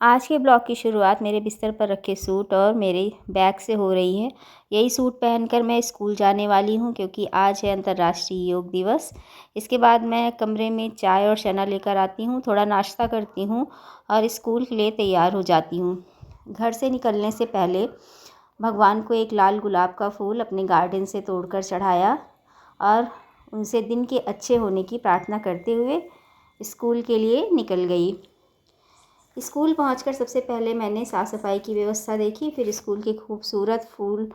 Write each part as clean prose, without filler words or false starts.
आज के ब्लॉग की शुरुआत मेरे बिस्तर पर रखे सूट और मेरे बैग से हो रही है। यही सूट पहनकर मैं स्कूल जाने वाली हूँ क्योंकि आज है अंतर्राष्ट्रीय योग दिवस। इसके बाद मैं कमरे में चाय और चना लेकर आती हूँ, थोड़ा नाश्ता करती हूँ और स्कूल के लिए तैयार हो जाती हूँ। घर से निकलने से पहले भगवान को एक लाल गुलाब का फूल अपने गार्डन से तोड़कर चढ़ाया और उनसे दिन के अच्छे होने की प्रार्थना करते हुए स्कूल के लिए निकल गई। स्कूल पहुंचकर सबसे पहले मैंने साफ़ सफाई की व्यवस्था देखी, फिर स्कूल के खूबसूरत फूल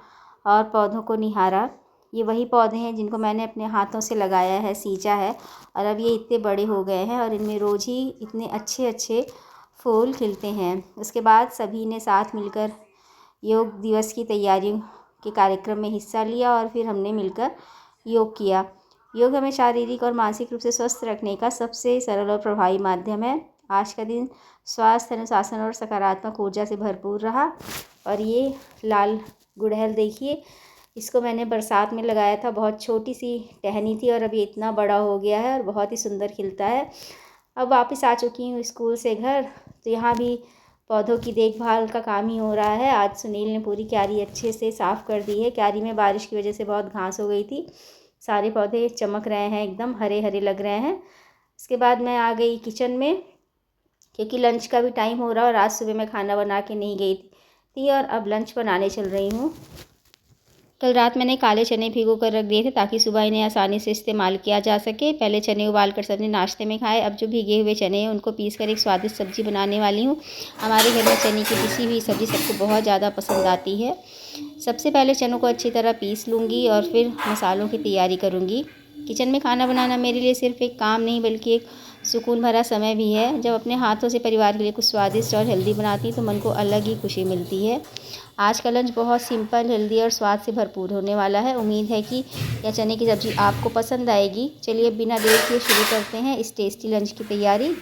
और पौधों को निहारा। ये वही पौधे हैं जिनको मैंने अपने हाथों से लगाया है, सींचा है और अब ये इतने बड़े हो गए हैं और इनमें रोज़ ही इतने अच्छे अच्छे फूल खिलते हैं। उसके बाद सभी ने साथ मिलकर योग दिवस की तैयारियों के कार्यक्रम में हिस्सा लिया और फिर हमने मिलकर योग किया। योग हमें शारीरिक और मानसिक रूप से स्वस्थ रखने का सबसे सरल और प्रभावी माध्यम है। आज का दिन स्वास्थ्य, अनुशासन और सकारात्मक ऊर्जा से भरपूर रहा। और ये लाल गुड़हल देखिए, इसको मैंने बरसात में लगाया था, बहुत छोटी सी टहनी थी और अभी इतना बड़ा हो गया है और बहुत ही सुंदर खिलता है। अब वापस आ चुकी हूँ स्कूल से घर, तो यहाँ भी पौधों की देखभाल का काम ही हो रहा है। आज सुनील ने पूरी क्यारी अच्छे से साफ़ कर दी है। क्यारी में बारिश की वजह से बहुत घास हो गई थी। सारे पौधे चमक रहे हैं, एकदम हरे हरे लग रहे हैं। इसके बाद मैं आ गई किचन में क्योंकि लंच का भी टाइम हो रहा है और आज सुबह मैं खाना बना के नहीं गई थी और अब लंच बनाने चल रही हूँ। कल रात मैंने काले चने भिगो कर रख दिए थे ताकि सुबह इन्हें आसानी से इस्तेमाल किया जा सके। पहले चने उबाल कर सबने नाश्ते में खाए। अब जो भीगे हुए चने हैं उनको पीस कर एक स्वादिष्ट सब्ज़ी बनाने वाली हूँ। हमारे घर में चने की पिसी हुई सब्ज़ी सबको बहुत ज़्यादा पसंद आती है। सबसे पहले चनों को अच्छी तरह पीस लूँगी और फिर मसालों की तैयारी करूँगी। किचन में खाना बनाना मेरे लिए सिर्फ़ एक काम नहीं बल्कि एक सुकून भरा समय भी है। जब अपने हाथों से परिवार के लिए कुछ स्वादिष्ट और हेल्दी बनाती हूँ तो मन को अलग ही खुशी मिलती है। आज का लंच बहुत सिंपल, हेल्दी और स्वाद से भरपूर होने वाला है। उम्मीद है कि यह चने की सब्ज़ी आपको पसंद आएगी। चलिए अब बिना देर किए शुरू करते हैं इस टेस्टी लंच की तैयारी।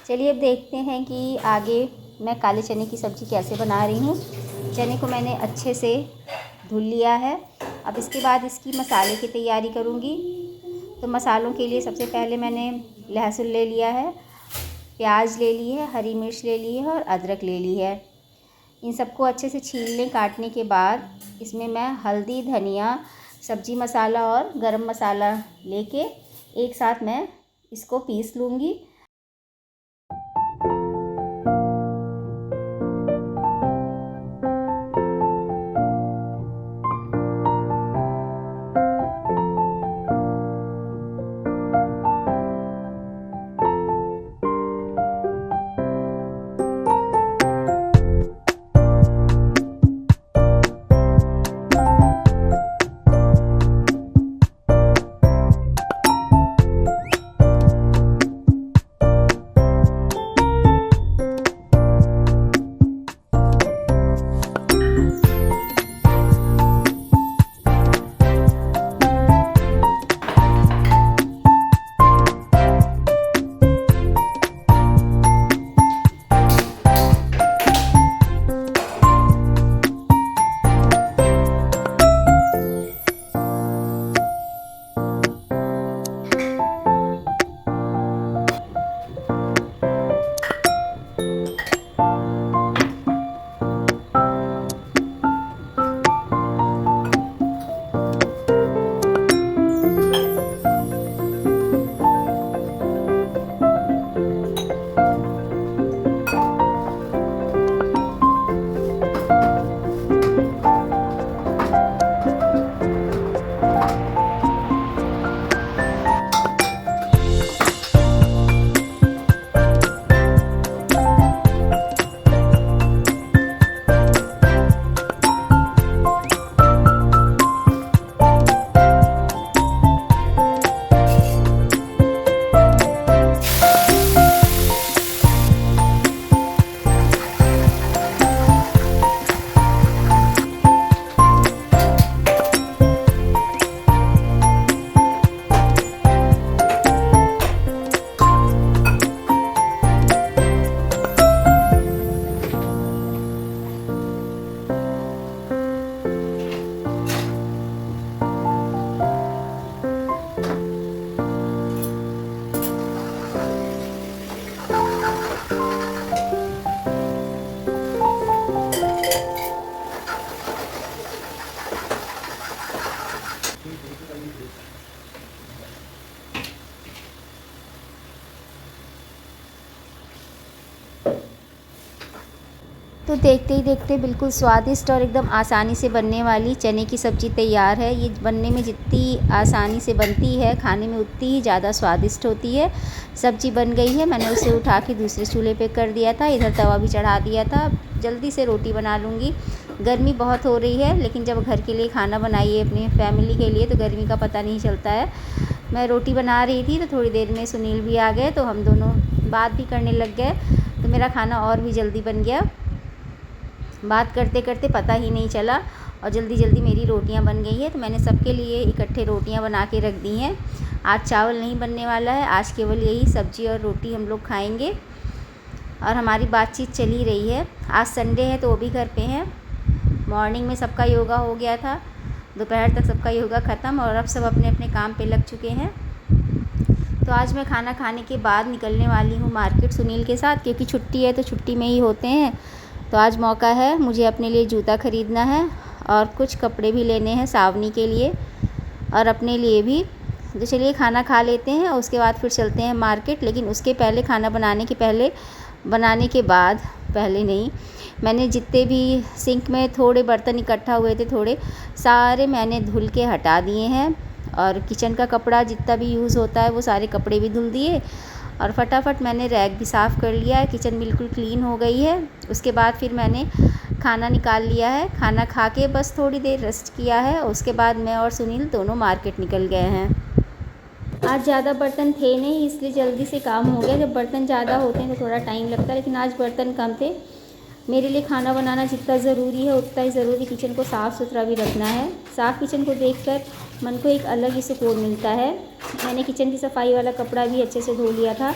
चलिए अब देखते हैं कि आगे मैं काले चने की सब्ज़ी कैसे बना रही हूँ। चने को मैंने अच्छे से धुल लिया है। अब इसके बाद इसकी मसाले की तैयारी करूँगी। तो मसालों के लिए सबसे पहले मैंने लहसुन ले लिया है, प्याज ले ली है, हरी मिर्च ले ली है और अदरक ले ली है। इन सबको अच्छे से छीलने काटने के बाद इसमें मैं हल्दी, धनिया, सब्ज़ी मसाला और गरम मसाला लेके एक साथ मैं इसको पीस लूँगी। तो देखते ही देखते बिल्कुल स्वादिष्ट और एकदम आसानी से बनने वाली चने की सब्ज़ी तैयार है। ये बनने में जितनी आसानी से बनती है, खाने में उतनी ही ज़्यादा स्वादिष्ट होती है। सब्ज़ी बन गई है, मैंने उसे उठा के दूसरे चूल्हे पे कर दिया था। इधर तवा भी चढ़ा दिया था। जल्दी से रोटी बना लूँगी। गर्मी बहुत हो रही है, लेकिन जब घर के लिए खाना बनाइए अपनी फैमिली के लिए तो गर्मी का पता नहीं चलता है। मैं रोटी बना रही थी तो थोड़ी देर में सुनील भी आ गए, तो हम दोनों बात भी करने लग गए, तो मेरा खाना और भी जल्दी बन गया। बात करते करते पता ही नहीं चला और जल्दी जल्दी मेरी रोटियां बन गई है। तो मैंने सबके लिए इकट्ठे रोटियां बना के रख दी हैं। आज चावल नहीं बनने वाला है, आज केवल यही सब्ज़ी और रोटी हम लोग खाएंगे। और हमारी बातचीत चल ही रही है। आज संडे है तो वो भी घर पे हैं। मॉर्निंग में सबका योगा हो गया था, दोपहर तक सबका योगा ख़त्म और अब सब अपने अपने काम पे लग चुके हैं। तो आज मैं खाना खाने के बाद निकलने वाली हूँ मार्केट सुनील के साथ, क्योंकि छुट्टी है तो छुट्टी में ही होते हैं। तो आज मौका है, मुझे अपने लिए जूता ख़रीदना है और कुछ कपड़े भी लेने हैं सावनी के लिए और अपने लिए भी। तो चलिए खाना खा लेते हैं और उसके बाद फिर चलते हैं मार्केट। लेकिन उसके पहले, खाना बनाने के बाद पहले नहीं, मैंने जितने भी सिंक में थोड़े बर्तन इकट्ठा हुए थे, थोड़े सारे मैंने धुल के हटा दिए हैं। और किचन का कपड़ा जितना भी यूज़ होता है वो सारे कपड़े भी धुल दिए और फटाफट मैंने रैक भी साफ़ कर लिया है। किचन बिल्कुल क्लीन हो गई है। उसके बाद फिर मैंने खाना निकाल लिया है। खाना खा के बस थोड़ी देर रेस्ट किया है। उसके बाद मैं और सुनील दोनों मार्केट निकल गए हैं। आज ज़्यादा बर्तन थे नहीं, इसलिए जल्दी से काम हो गया। जब बर्तन ज़्यादा होते हैं तो थोड़ा टाइम लगता है, लेकिन आज बर्तन कम थे। मेरे लिए खाना बनाना जितना ज़रूरी है उतना ही ज़रूरी किचन को साफ़ सुथरा भी रखना है। साफ़ किचन को देखकर मन को एक अलग ही सुकून मिलता है। मैंने किचन की सफाई वाला कपड़ा भी अच्छे से धो लिया था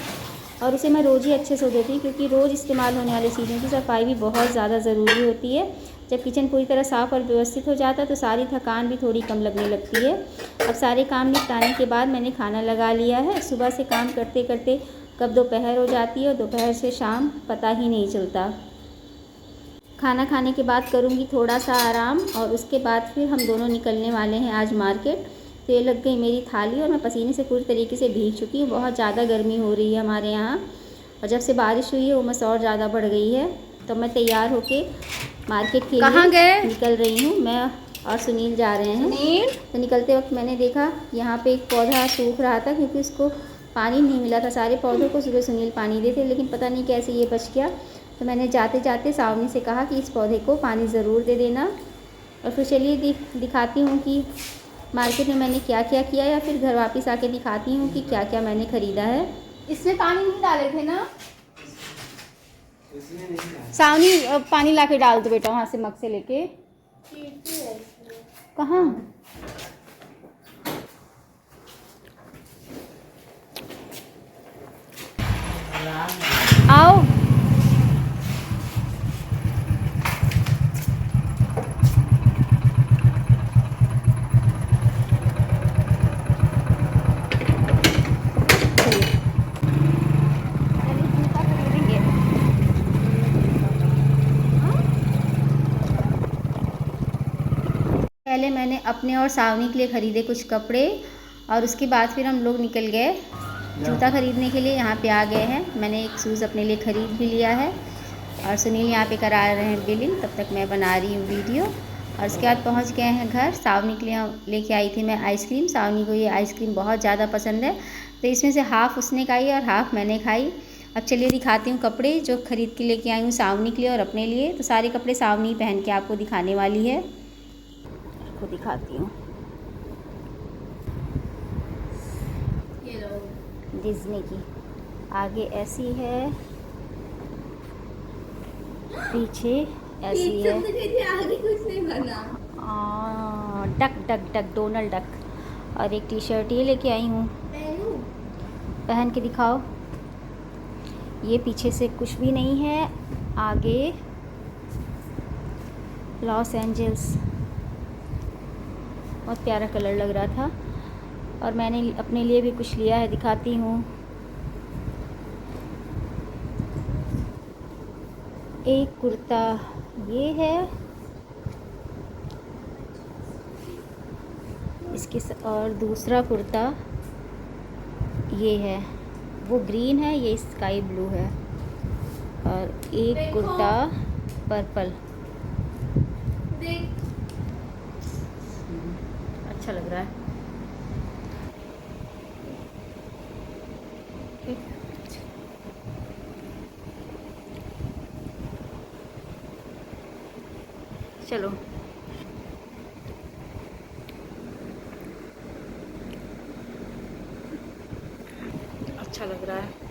और उसे मैं रोज़ ही अच्छे से धोती हूँ, क्योंकि रोज़ इस्तेमाल होने वाली चीज़ों की सफाई भी बहुत ज़्यादा ज़रूरी होती है। जब किचन पूरी तरह साफ़ और व्यवस्थित हो जाता है तो सारी थकान भी थोड़ी कम लगने लगती है। अब सारे काम निपटाने के बाद मैंने खाना लगा लिया है। सुबह से काम करते करते कब दोपहर हो जाती है और दोपहर से शाम पता ही नहीं चलता। खाना खाने के बाद करूँगी थोड़ा सा आराम और उसके बाद फिर हम दोनों निकलने वाले हैं आज मार्केट। तो ये लग गई मेरी थाली और मैं पसीने से पूरी तरीके से भीग चुकी हूँ। बहुत ज़्यादा गर्मी हो रही है हमारे यहाँ और जब से बारिश हुई है उमस और ज़्यादा बढ़ गई है। तो मैं तैयार होके मार्केट के लिए निकल रही हूँ। मैं और सुनील जा रहे हैं। तो निकलते वक्त मैंने देखा यहाँ पे एक पौधा सूख रहा था, क्योंकि उसको पानी नहीं मिला था। सारे पौधों को सुबह सुनील पानी देते, लेकिन पता नहीं कैसे ये बच गया। तो मैंने जाते जाते सावनी से कहा कि इस पौधे को पानी ज़रूर दे देना। और फिर चलिए दिखाती हूँ कि मार्केट में मैंने क्या क्या किया, या फिर घर वापस आके दिखाती हूँ कि क्या क्या मैंने ख़रीदा है। इसमें पानी नहीं डाले थे ना? सावनी पानी ला के डाल दो बेटा, वहाँ से मग से लेके। कहाँ? आओ। पहले मैंने अपने और सावनी के लिए ख़रीदे कुछ कपड़े और उसके बाद फिर हम लोग निकल गए जूता ख़रीदने के लिए। यहाँ पे आ गए हैं। मैंने एक शूज़ अपने लिए ख़रीद भी लिया है और सुनील यहाँ पे करा रहे हैं बिलिंग, तब तक मैं बना रही हूँ वीडियो। और उसके बाद पहुँच गए हैं घर। सावनी के लिए लेके आई थी मैं आइसक्रीम। सावनी को ये आइसक्रीम बहुत ज़्यादा पसंद है, तो इसमें से हाफ़ उसने खाई और हाफ़ मैंने खाई। अब चलिए दिखाती हूँ कपड़े जो ख़रीद के लेके आई हूँ सावनी के लिए और अपने लिए। तो सारे कपड़े सावनी पहन के आपको दिखाने वाली है। को दिखाती हूँ। डिज्नी की आगे ऐसी है, पीछे ऐसी है। आगे कुछ नहीं बना। Duck duck duck, Donald duck. और एक टी शर्ट ये लेके आई हूँ, पहन के दिखाओ। ये पीछे से कुछ भी नहीं है, आगे लॉस एंजल्स। बहुत प्यारा कलर लग रहा था। और मैंने अपने लिए भी कुछ लिया है, दिखाती हूँ। एक कुर्ता ये है, इसके और दूसरा कुर्ता ये है, वो ग्रीन है, ये स्काई ब्लू है। और एक कुर्ता पर्पल। देख अच्छा लग रहा है। चलो अच्छा लग रहा है।